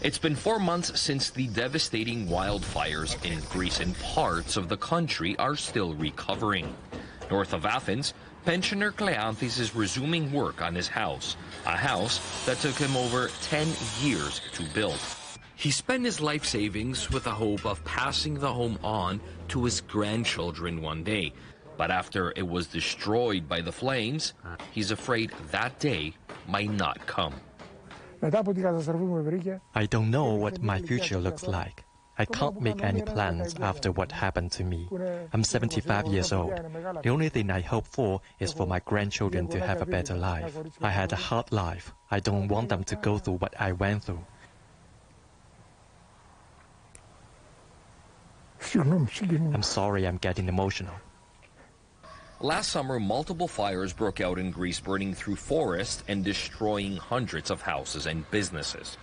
It's been 4 months since the devastating wildfires in Greece, and parts of the country are still recovering. North of Athens, pensioner Kleanthis is resuming work on his house, a house that took him over 10 years to build. He spent his life savings with the hope of passing the home on to his grandchildren one day. But after it was destroyed by the flames, he's afraid that day might not come. I don't know what my future looks like. I can't make any plans after what happened to me. I'm 75 years old. The only thing I hope for is for my grandchildren to have a better life. I had a hard life. I don't want them to go through what I went through. I'm sorry I'm getting emotional. Last summer, multiple fires broke out in Greece, burning through forests and destroying hundreds of houses and businesses.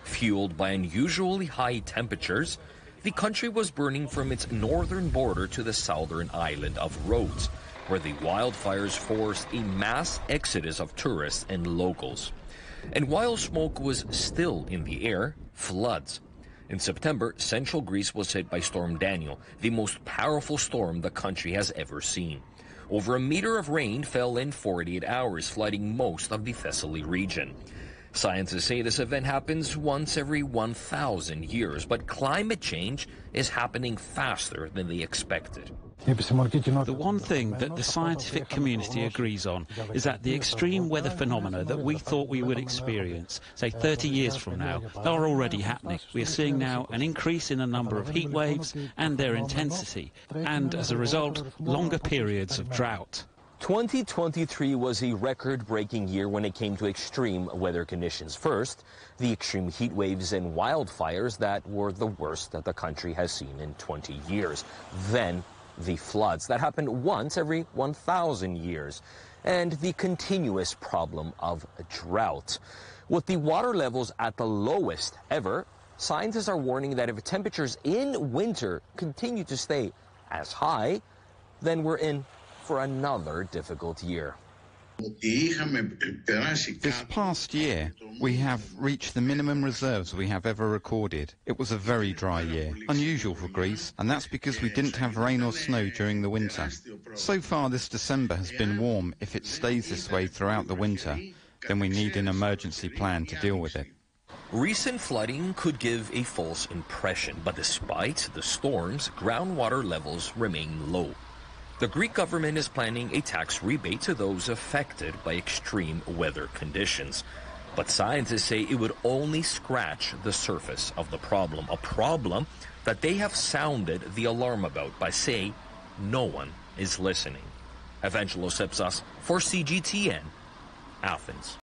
Fueled by unusually high temperatures, the country was burning from its northern border to the southern island of Rhodes, where the wildfires forced a mass exodus of tourists and locals. And while smoke was still in the air, floods. In September, central Greece was hit by Storm Daniel, the most powerful storm the country has ever seen. Over a meter of rain fell in 48 hours, flooding most of the Thessaly region. Scientists say this event happens once every 1,000 years, but climate change is happening faster than they expected. The one thing that the scientific community agrees on is that the extreme weather phenomena that we thought we would experience, say 30 years from now, are already happening. We are seeing now an increase in the number of heat waves and their intensity, and as a result, longer periods of drought. 2023 was a record-breaking year when it came to extreme weather conditions. First, the extreme heat waves and wildfires that were the worst that the country has seen in 20 years. Then, the floods that happened once every 1,000 years, and the continuous problem of drought. With the water levels at the lowest ever, scientists are warning that if temperatures in winter continue to stay as high, then we're in for another difficult year. This past year, we have reached the minimum reserves we have ever recorded. It was a very dry year, unusual for Greece, and that's because we didn't have rain or snow during the winter. So far this December has been warm. If it stays this way throughout the winter, then we need an emergency plan to deal with it. Recent flooding could give a false impression, but despite the storms, groundwater levels remain low. The Greek government is planning a tax rebate to those affected by extreme weather conditions. But scientists say it would only scratch the surface of the problem, a problem that they have sounded the alarm about by saying no one is listening. Evangelo Sipsas for CGTN, Athens.